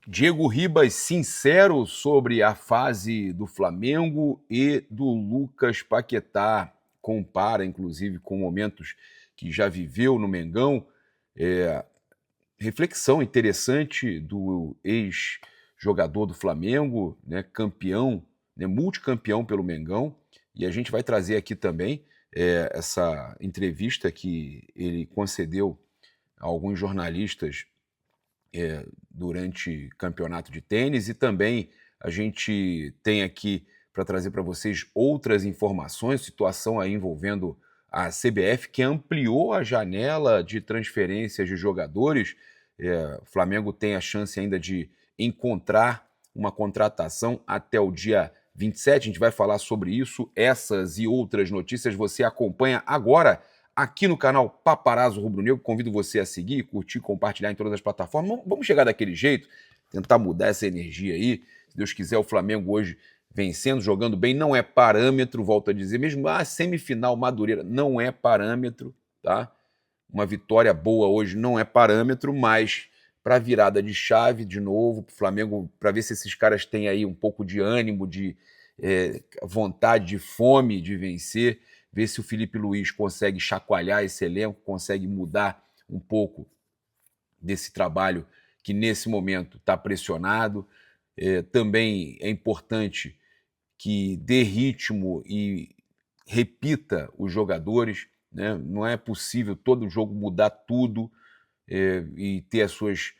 Diego Ribas sincero sobre a fase do Flamengo e do Lucas Paquetá. Compara, inclusive, com momentos que já viveu no Mengão. Reflexão interessante do ex-jogador do Flamengo, né, campeão, né, multicampeão pelo Mengão. E a gente vai trazer aqui também essa entrevista que ele concedeu a alguns jornalistas durante campeonato de tênis, e também a gente tem aqui para trazer para vocês outras informações, situação aí envolvendo a CBF, que ampliou a janela de transferências de jogadores. O Flamengo tem a chance ainda de encontrar uma contratação até o dia 27. A gente vai falar sobre isso, essas e outras notícias você acompanha agora aqui no canal Paparazzo Rubro Negro. Convido você a seguir, curtir, compartilhar em todas as plataformas. Vamos chegar daquele jeito, tentar mudar essa energia aí. Se Deus quiser, o Flamengo hoje vencendo, jogando bem, não é parâmetro, volto a dizer, mesmo semifinal Madureira não é parâmetro, tá? Uma vitória boa hoje não é parâmetro, mas para virada de chave de novo, para o Flamengo, para ver se esses caras têm aí um pouco de ânimo, de vontade, de fome de vencer, ver se o Felipe Luiz consegue chacoalhar esse elenco, consegue mudar um pouco desse trabalho que nesse momento está pressionado. Também é importante que dê ritmo e repita os jogadores, né? Não é possível todo jogo mudar tudo e ter as suas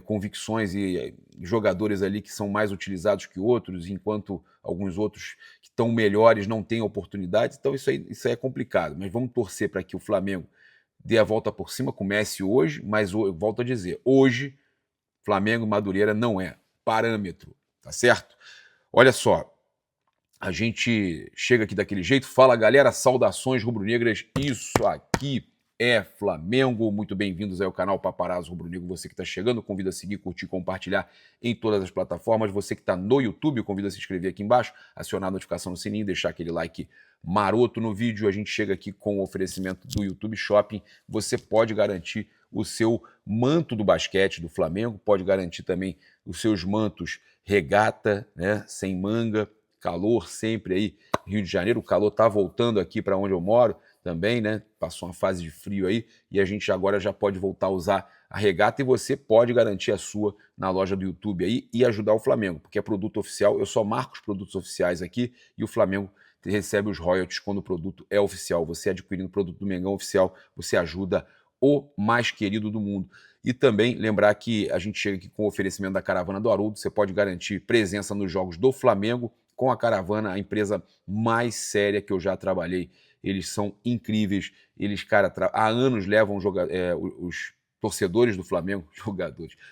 convicções e jogadores ali que são mais utilizados que outros, enquanto alguns outros que estão melhores não têm oportunidades. Então isso aí é complicado, mas vamos torcer para que o Flamengo dê a volta por cima, comece hoje, mas eu volto a dizer, hoje Flamengo e Madureira não é parâmetro, tá certo? Olha só, a gente chega aqui daquele jeito. Fala, galera, saudações rubro-negras. Isso aqui é Flamengo. Muito bem-vindos aí ao canal Paparazzo Rubro Negro. Você que está chegando, convido a seguir, curtir, compartilhar em todas as plataformas. Você que está no YouTube, convido a se inscrever aqui embaixo, acionar a notificação no sininho, deixar aquele like maroto no vídeo. A gente chega aqui com o oferecimento do YouTube Shopping. Você pode garantir o seu manto do basquete do Flamengo, pode garantir também os seus mantos regata, né, sem manga. Calor sempre aí, Rio de Janeiro, o calor está voltando aqui para onde eu moro também, né? Passou uma fase de frio aí e a gente agora já pode voltar a usar a regata, e você pode garantir a sua na loja do YouTube aí e ajudar o Flamengo, porque é produto oficial. Eu só marco os produtos oficiais aqui e o Flamengo recebe os royalties quando o produto é oficial. Você adquirindo o produto do Mengão oficial, você ajuda o mais querido do mundo. E também lembrar que a gente chega aqui com o oferecimento da Caravana do Haroldo. Você pode garantir presença nos jogos do Flamengo com a Caravana, a empresa mais séria que eu já trabalhei. Eles são incríveis. Eles, cara, há anos levam os torcedores do Flamengo,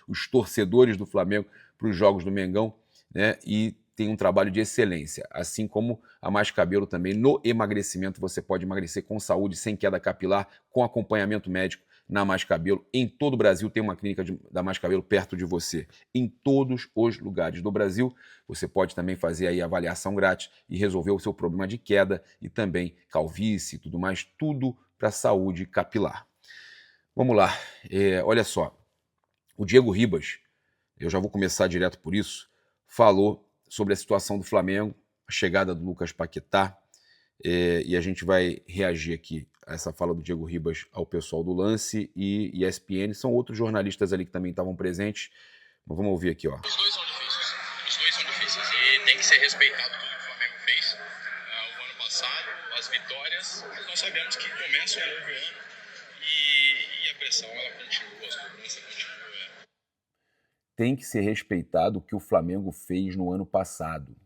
os torcedores do Flamengo para os jogos do Mengão, né? E tem um trabalho de excelência. Assim como a Mais Cabelo também, no emagrecimento, você pode emagrecer com saúde, sem queda capilar, com acompanhamento médico na Mais Cabelo. Em todo o Brasil tem uma clínica da Mais Cabelo perto de você. Em todos os lugares do Brasil, você pode também fazer aí a avaliação grátis e resolver o seu problema de queda e também calvície e tudo mais, tudo para saúde capilar. Vamos lá, olha só, o Diego Ribas, eu já vou começar direto por isso, falou sobre a situação do Flamengo, a chegada do Lucas Paquetá, e a gente vai reagir aqui a essa fala do Diego Ribas ao pessoal do Lance e ESPN. São outros jornalistas ali que também estavam presentes, mas vamos ouvir aqui, ó. Os dois são difíceis. Os dois são difíceis e tem que ser respeitado tudo que o Flamengo fez o ano passado, as vitórias. Mas nós sabemos que começa um novo ano e a pressão ela continua, a cobrança continua. Tem que ser respeitado o que o Flamengo fez no ano passado.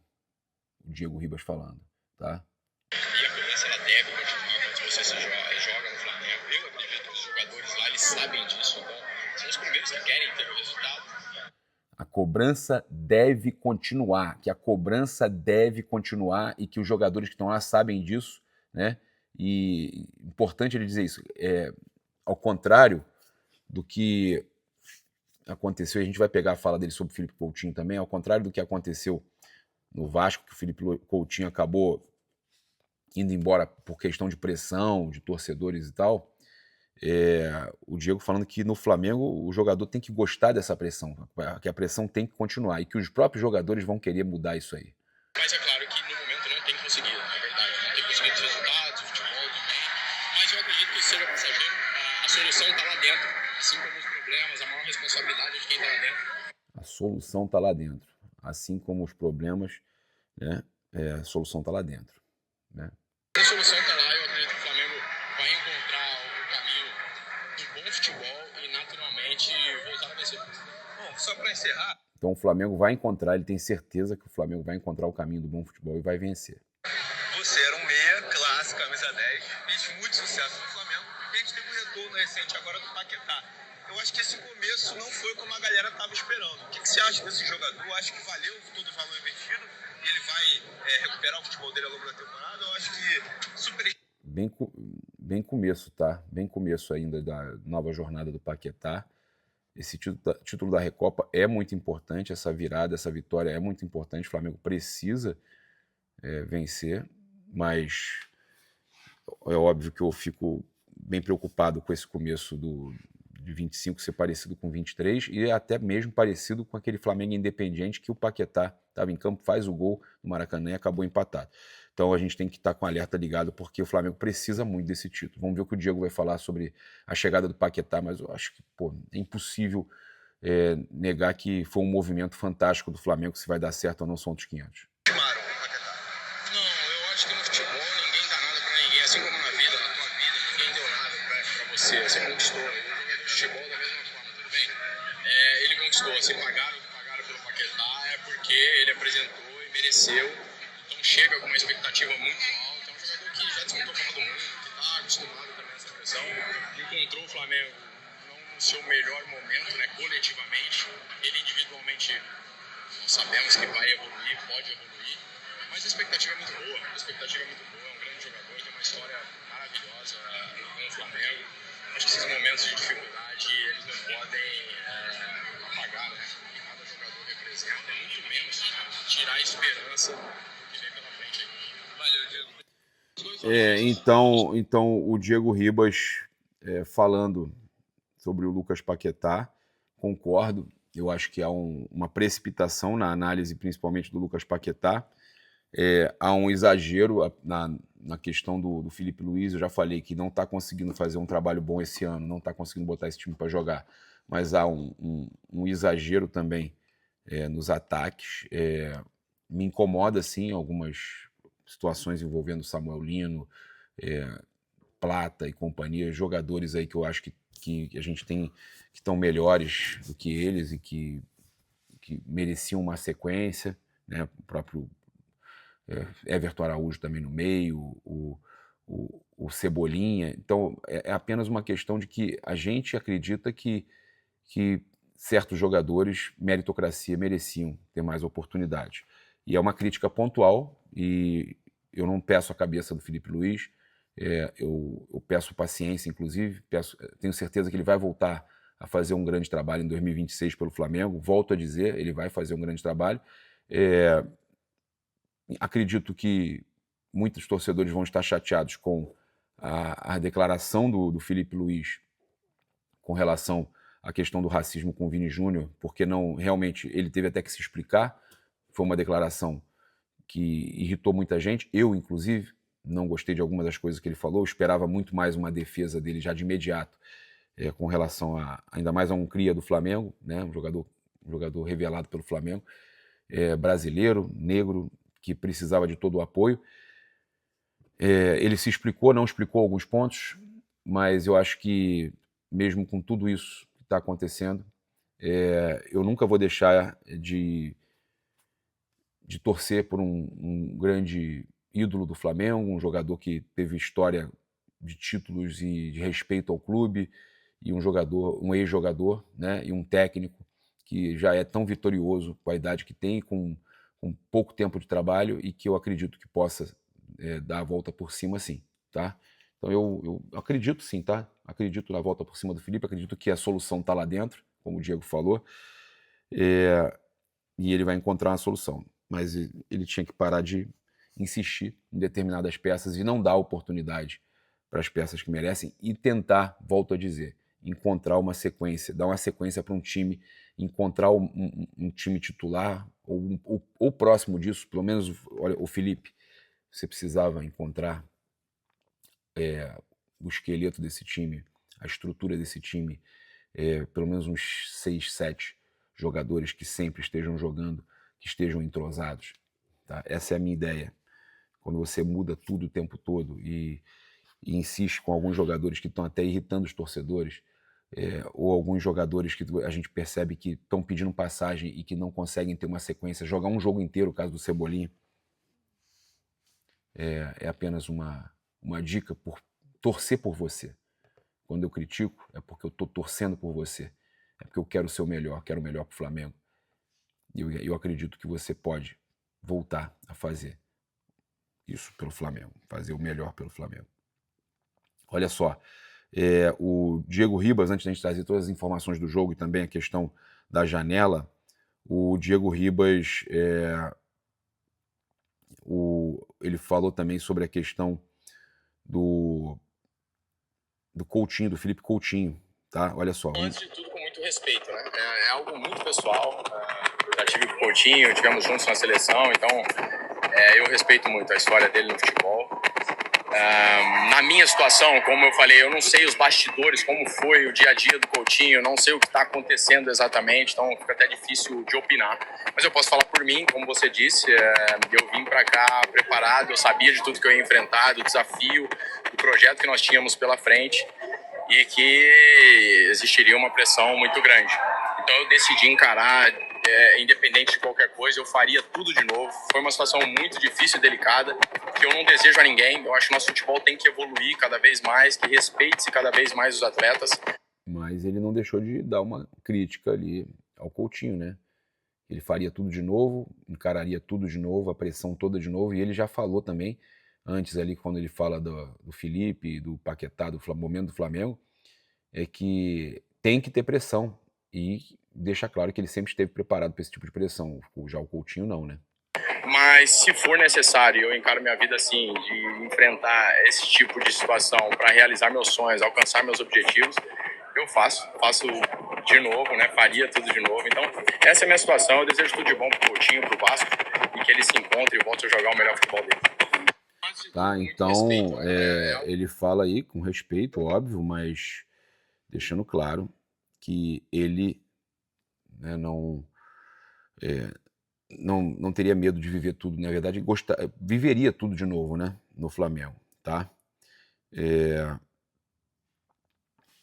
O Diego Ribas falando, tá? E a cobrança ela deve continuar quando você joga no Flamengo. Eu acredito que os jogadores lá eles sabem disso, então são os primeiros que querem ter o resultado. A cobrança deve continuar, que a cobrança deve continuar e que os jogadores que estão lá sabem disso, né? E importante ele dizer isso. Ao contrário do que aconteceu, a gente vai pegar a fala dele sobre o Felipe Coutinho também, ao contrário do que aconteceu no Vasco, que o Felipe Coutinho acabou indo embora por questão de pressão, de torcedores e tal, O Diego falando que no Flamengo o jogador tem que gostar dessa pressão, que a pressão tem que continuar e que os próprios jogadores vão querer mudar isso aí. Mas é claro que no momento não tem conseguido, é verdade. Não tem conseguido os resultados, o futebol também. Mas eu acredito que isso seja passageiro. A solução está lá dentro, assim como os problemas, a maior responsabilidade é de quem está lá dentro. A solução está lá dentro. Assim como os problemas, né? A solução está lá dentro. Né? A solução está lá, eu acredito que o Flamengo vai encontrar o caminho do bom futebol e naturalmente voltar a vencer. Bom, só para encerrar. Então o Flamengo vai encontrar, ele tem certeza que o Flamengo vai encontrar o caminho do bom futebol e vai vencer. Você era um meia clássico, camisa 10, fez muito sucesso no Flamengo e a gente teve um retorno recente agora do Paquetá. Eu acho que esse começo não foi como a galera estava esperando. O que você acha desse jogador? Acho que valeu todo o valor investido e ele vai recuperar o futebol dele ao longo da temporada? Eu acho que super... Bem começo, tá? Bem começo ainda da nova jornada do Paquetá. Esse título da Recopa é muito importante, essa virada, essa vitória é muito importante. O Flamengo precisa vencer, mas é óbvio que eu fico bem preocupado com esse começo de 25 ser parecido com 23 e até mesmo parecido com aquele Flamengo Independiente que o Paquetá estava em campo, faz o gol no Maracanã e acabou empatado. Então a gente tem que estar com o alerta ligado porque o Flamengo precisa muito desse título. Vamos ver o que o Diego vai falar sobre a chegada do Paquetá, mas eu acho que é impossível negar que foi um movimento fantástico do Flamengo, se vai dar certo ou não são outros 500. Não, eu acho que no futebol ninguém dá nada pra ninguém, assim como na vida, na tua vida, ninguém deu nada pra você, você conquistou. Eu joguei no futebol da mesma forma, tudo bem. Ele conquistou, se pagaram o que pagaram pelo Paquetá é porque ele apresentou e mereceu, então chega com uma expectativa muito alta, é um jogador que já disputou a Copa do Mundo, que tá acostumado também a essa pressão, encontrou o Flamengo não no seu melhor momento, né, coletivamente, ele individualmente nós sabemos que vai evoluir, pode evoluir, mas a expectativa é muito boa, é um grande jogador, tem uma história maravilhosa com o Flamengo. Acho que esses momentos de dificuldade, eles não podem apagar, né, o que cada jogador representa, e muito menos tirar a esperança do que vem pela frente aqui. Valeu, Diego. Então o Diego Ribas falando sobre o Lucas Paquetá, concordo. Eu acho que há uma precipitação na análise, principalmente do Lucas Paquetá. Há um exagero na questão do Filipe Luiz. Eu já falei que não está conseguindo fazer um trabalho bom esse ano, não está conseguindo botar esse time para jogar, mas há um exagero também nos ataques. Me incomoda, sim, algumas situações envolvendo Samuel Lino, Plata e companhia, jogadores aí que eu acho que a gente tem que estão melhores do que eles e que mereciam uma sequência, né? O próprio Everton Araújo também no meio, o Cebolinha. Então é apenas uma questão de que a gente acredita que certos jogadores, meritocracia, mereciam ter mais oportunidade. E é uma crítica pontual e eu não peço a cabeça do Filipe Luiz. Eu peço paciência, inclusive, tenho certeza que ele vai voltar a fazer um grande trabalho em 2026 pelo Flamengo. Volto a dizer, ele vai fazer um grande trabalho. Acredito que muitos torcedores vão estar chateados com a declaração do Filipe Luiz com relação à questão do racismo com o Vini Júnior, porque não realmente ele teve até que se explicar. Foi uma declaração que irritou muita gente, eu inclusive. Não gostei de algumas das coisas que ele falou, esperava muito mais uma defesa dele já de imediato, com relação ainda mais a um cria do Flamengo, né? um jogador revelado pelo Flamengo, brasileiro, negro, que precisava de todo o apoio. Ele se explicou, não explicou alguns pontos, mas eu acho que mesmo com tudo isso que está acontecendo, eu nunca vou deixar de torcer por um grande ídolo do Flamengo, um jogador que teve história de títulos e de respeito ao clube, e um ex-jogador, né, e um técnico que já é tão vitorioso com a idade que tem, com pouco tempo de trabalho, e que eu acredito que possa dar a volta por cima, sim, tá? Então eu acredito sim, tá? Acredito na volta por cima do Felipe, acredito que a solução está lá dentro, como o Diego falou, e ele vai encontrar uma solução. Mas ele tinha que parar de insistir em determinadas peças e não dar oportunidade para as peças que merecem e tentar, volto a dizer, encontrar uma sequência, dar uma sequência para um time, encontrar um time titular ou próximo disso, pelo menos, olha, o Felipe, você precisava encontrar o esqueleto desse time, a estrutura desse time, pelo menos uns 6, 7 jogadores que sempre estejam jogando, que estejam entrosados. Tá? Essa é a minha ideia. Quando você muda tudo o tempo todo e insiste com alguns jogadores que estão até irritando os torcedores, ou alguns jogadores que a gente percebe que estão pedindo passagem e que não conseguem ter uma sequência, jogar um jogo inteiro, o caso do Cebolinha, é apenas uma dica por torcer por você. Quando eu critico, é porque eu estou torcendo por você. É porque eu quero ser o melhor, quero o melhor para o Flamengo. E eu acredito que você pode voltar a fazer isso pelo Flamengo, fazer o melhor pelo Flamengo. Olha só, o Diego Ribas, antes de a gente trazer todas as informações do jogo e também a questão da janela, o Diego Ribas, ele falou também sobre a questão do Coutinho, do Felipe Coutinho, tá? Olha só. Antes de tudo, com muito respeito, né? É algo muito pessoal. Já tive com o Coutinho, tivemos juntos na seleção, então eu respeito muito a história dele no futebol. Na minha situação, como eu falei, eu não sei os bastidores, como foi o dia a dia do Coutinho, eu não sei o que está acontecendo exatamente, então fica até difícil de opinar. Mas eu posso falar por mim, como você disse, eu vim para cá preparado, eu sabia de tudo que eu ia enfrentar, do desafio, do projeto que nós tínhamos pela frente e que existiria uma pressão muito grande. Então eu decidi encarar, independente de qualquer coisa, eu faria tudo de novo. Foi uma situação muito difícil e delicada, que eu não desejo a ninguém. Eu acho que nosso futebol tem que evoluir cada vez mais, que respeite-se cada vez mais os atletas. Mas ele não deixou de dar uma crítica ali ao Coutinho, né? Ele faria tudo de novo, encararia tudo de novo, a pressão toda de novo, e ele já falou também, antes ali, quando ele fala do Felipe, do Paquetá, do momento do Flamengo, é que tem que ter pressão, e deixa claro que ele sempre esteve preparado para esse tipo de pressão. Já o Coutinho não, né? Mas se for necessário, eu encaro minha vida assim, de enfrentar esse tipo de situação para realizar meus sonhos, alcançar meus objetivos, eu faço de novo, né? Faria tudo de novo. Então, essa é a minha situação. Eu desejo tudo de bom pro Coutinho, pro Vasco, e que ele se encontre e volte a jogar o melhor futebol dele. Tá, então, ele fala aí com respeito, óbvio, mas deixando claro que ele, né, não teria medo de viver tudo, na verdade, viveria tudo de novo, né, no Flamengo, tá?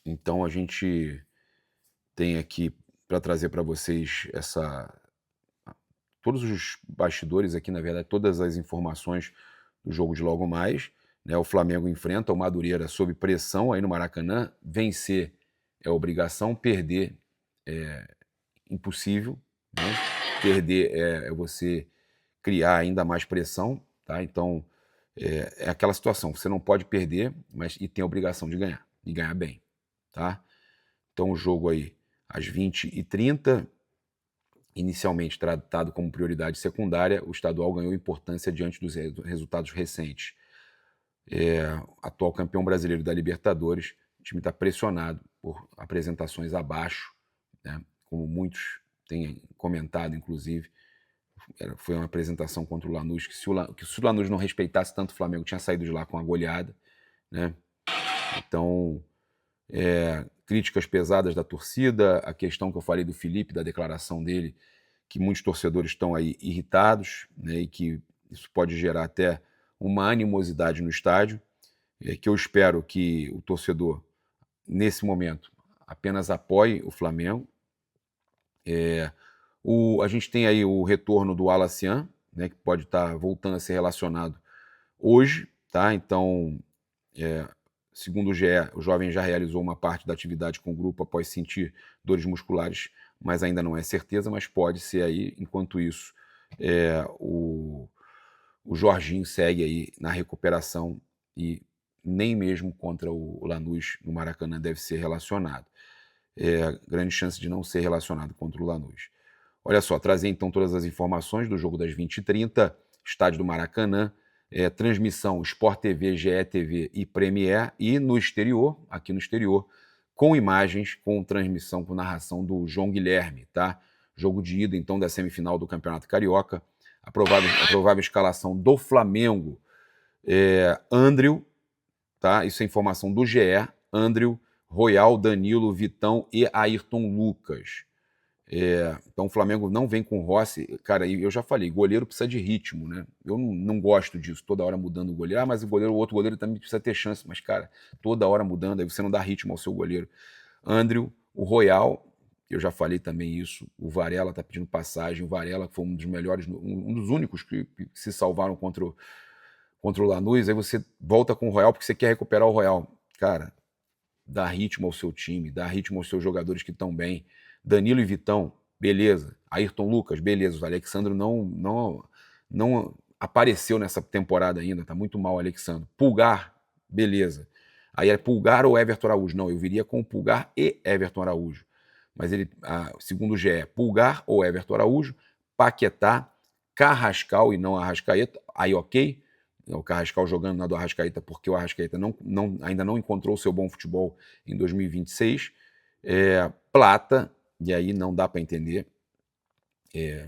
Então a gente tem aqui para trazer para vocês todos os bastidores aqui, na verdade, todas as informações do jogo de logo mais, né? O Flamengo enfrenta o Madureira sob pressão aí no Maracanã. Vencer é obrigação, perder é impossível, né? Perder é você criar ainda mais pressão, tá? Então é aquela situação, você não pode perder, mas tem a obrigação de ganhar, e ganhar bem, tá? Então o jogo aí às 20h30, inicialmente tratado como prioridade secundária, o estadual ganhou importância diante dos resultados recentes. Atual campeão brasileiro da Libertadores, o time está pressionado por apresentações abaixo, né? Como muitos têm comentado, inclusive. Foi uma apresentação contra o Lanús, que se o Lanús não respeitasse tanto o Flamengo, tinha saído de lá com a goleada, né? Então, críticas pesadas da torcida, a questão que eu falei do Felipe, da declaração dele, que muitos torcedores estão aí irritados, né, e que isso pode gerar até uma animosidade no estádio, que eu espero que o torcedor, nesse momento, apenas apoie o Flamengo. A gente tem aí o retorno do Alacian, né, que pode estar voltando a ser relacionado hoje, tá? Então, segundo o GE, o jovem já realizou uma parte da atividade com o grupo após sentir dores musculares, mas ainda não é certeza, mas pode ser aí. Enquanto isso, o Jorginho segue aí na recuperação e nem mesmo contra o Lanús no Maracanã deve ser relacionado. Grande chance de não ser relacionado contra o Lanús. Olha só, trazer então todas as informações do jogo das 20h30, estádio do Maracanã, transmissão Sport TV, GE TV e Premiere, e no exterior, aqui no exterior, com imagens, com transmissão, com narração do João Guilherme, tá? Jogo de ida, então, da semifinal do Campeonato Carioca. A provável escalação do Flamengo, Andrew, tá? Isso é informação do GE, Andrew, Royal, Danilo, Vitão e Ayrton Lucas. Então o Flamengo não vem com Rossi. Cara, eu já falei, goleiro precisa de ritmo, né? Eu não gosto disso, toda hora mudando o goleiro. Mas o outro goleiro também precisa ter chance. Mas, cara, toda hora mudando, aí você não dá ritmo ao seu goleiro. Andrew, o Royal, eu já falei também isso, o Varela tá pedindo passagem, o Varela foi um dos melhores, um dos únicos que se salvaram contra o Lanús. Aí você volta com o Royal porque você quer recuperar o Royal. Cara, dá ritmo ao seu time, dá ritmo aos seus jogadores que estão bem. Danilo e Vitão, beleza. Ayrton Lucas, beleza. O Alexandre não apareceu nessa temporada ainda, tá muito mal o Alexandre. Pulgar, beleza. Aí é Pulgar ou Everton Araújo? Não, eu viria com Pulgar e Everton Araújo. Mas ele, segundo o GE, Pulgar ou Everton Araújo, Paquetá, Carrascal e não Arrascaeta, aí ok. O Carrascal jogando na do Arrascaeta, porque o Arrascaeta ainda não encontrou o seu bom futebol em 2026. Plata, e aí não dá para entender.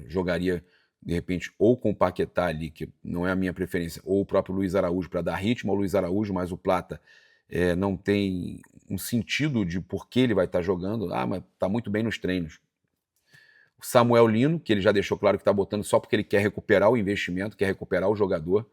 Jogaria, de repente, ou com o Paquetá ali, que não é a minha preferência, ou o próprio Luiz Araújo, para dar ritmo ao Luiz Araújo, mas o Plata não tem um sentido de por que ele vai estar jogando. Mas está muito bem nos treinos. O Samuel Lino, que ele já deixou claro que está botando só porque ele quer recuperar o investimento, quer recuperar o jogador,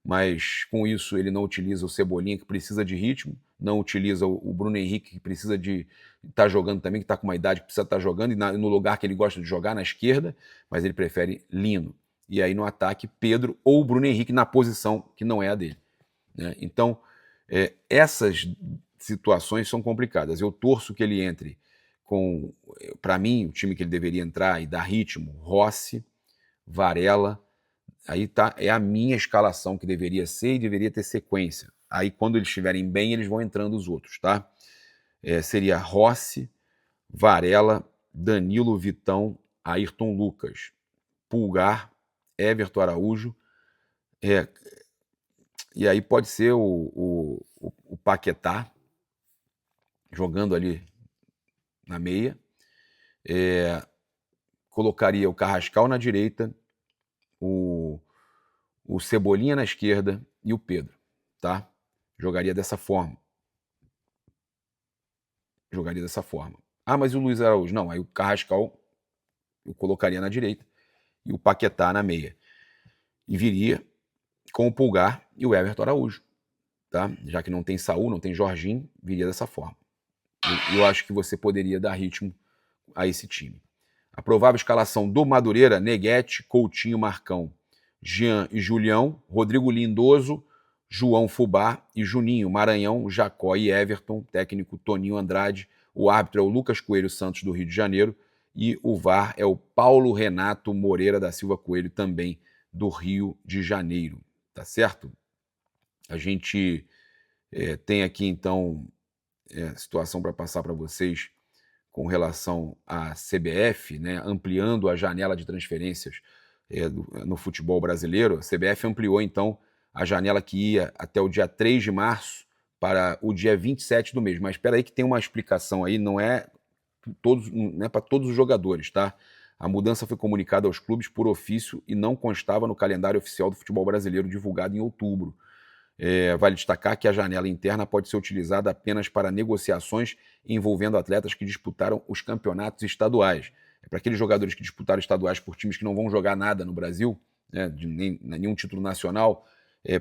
mas com isso ele não utiliza o Cebolinha, que precisa de ritmo, não utiliza o Bruno Henrique, que precisa de estar jogando também, que está com uma idade que precisa estar jogando, e no lugar que ele gosta de jogar, na esquerda, mas ele prefere Lino. E aí no ataque, Pedro ou Bruno Henrique na posição que não é a dele, né? Então, essas situações são complicadas. Eu torço que ele entre com, para mim, o time que ele deveria entrar e dar ritmo, Rossi, Varela. Aí tá, é a minha escalação que deveria ser e deveria ter sequência. Aí quando eles estiverem bem, eles vão entrando os outros, tá? Seria Rossi, Varela, Danilo, Vitão, Ayrton Lucas, Pulgar, Everton Araújo. E aí pode ser o Paquetá jogando ali na meia. Colocaria o Carrascal na direita, o Cebolinha na esquerda e o Pedro, tá? Jogaria dessa forma. Mas e o Luiz Araújo? Não, aí o Carrascal eu colocaria na direita e o Paquetá na meia. E viria com o Pulgar e o Everton Araújo, tá? Já que não tem Saúl, não tem Jorginho, viria dessa forma. Eu acho que você poderia dar ritmo a esse time. A provável escalação do Madureira: Neguete, Coutinho, Marcão, Jean e Julião, Rodrigo Lindoso, João Fubá e Juninho, Maranhão, Jacó e Everton, técnico Toninho Andrade, o árbitro é o Lucas Coelho Santos, do Rio de Janeiro, e o VAR é o Paulo Renato Moreira da Silva Coelho, também do Rio de Janeiro, tá certo? A gente tem aqui, então, situação para passar para vocês com relação à CBF, né, ampliando a janela de transferências no futebol brasileiro. A CBF ampliou, então, a janela que ia até o dia 3 de março para o dia 27 do mês. Mas espera aí que tem uma explicação aí, não é para todos os jogadores, tá? A mudança foi comunicada aos clubes por ofício e não constava no calendário oficial do futebol brasileiro divulgado em outubro. Vale destacar que a janela interna pode ser utilizada apenas para negociações envolvendo atletas que disputaram os campeonatos estaduais. Para aqueles jogadores que disputaram estaduais por times que não vão jogar nada no Brasil, né, nenhum título nacional,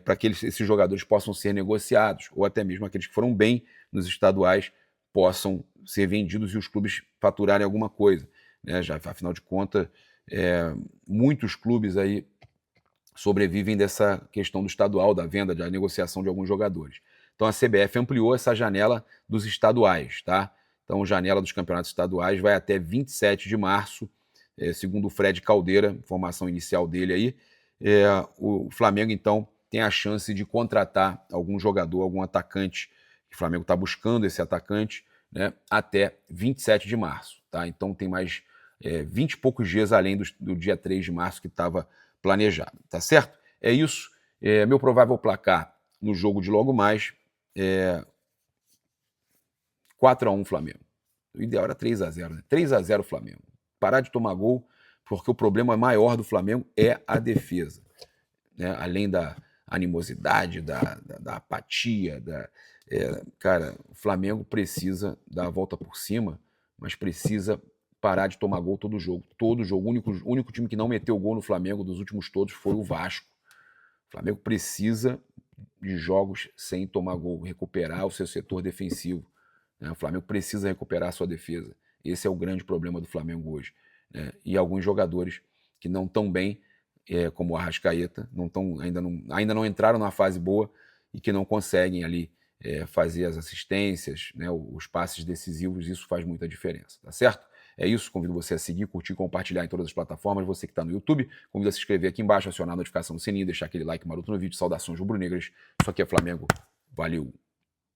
para que esses jogadores possam ser negociados, ou até mesmo aqueles que foram bem nos estaduais possam ser vendidos e os clubes faturarem alguma coisa, né? Já, afinal de contas, muitos clubes aí sobrevivem dessa questão do estadual, da venda, da negociação de alguns jogadores. Então a CBF ampliou essa janela dos estaduais, tá? Então a janela dos campeonatos estaduais vai até 27 de março, segundo o Fred Caldeira, informação inicial dele aí. O Flamengo, então, tem a chance de contratar algum jogador, algum atacante. O Flamengo está buscando esse atacante, né, até 27 de março, tá? Então tem mais 20 e poucos dias além do dia 3 de março que estava planejado, tá certo? É isso. Meu provável placar no jogo de logo mais é 4-1 Flamengo. O ideal era 3-0, né? 3-0 Flamengo. Parar de tomar gol, porque o problema maior do Flamengo é a defesa. Né? Além da animosidade, da apatia. Cara, o Flamengo precisa dar a volta por cima, mas precisa parar de tomar gol todo jogo. Todo jogo. O único time que não meteu gol no Flamengo dos últimos todos foi o Vasco. O Flamengo precisa de jogos sem tomar gol, recuperar o seu setor defensivo. Né? O Flamengo precisa recuperar a sua defesa. Esse é o grande problema do Flamengo hoje. Né? E alguns jogadores que não estão bem, como o Arrascaeta, ainda não entraram na fase boa e que não conseguem ali fazer as assistências, né? Os passes decisivos, isso faz muita diferença, tá certo? É isso, convido você a seguir, curtir, compartilhar em todas as plataformas. Você que está no YouTube, convido a se inscrever aqui embaixo, acionar a notificação do sininho, deixar aquele like maroto no vídeo. Saudações rubro-negras. Isso aqui é Flamengo. Valeu!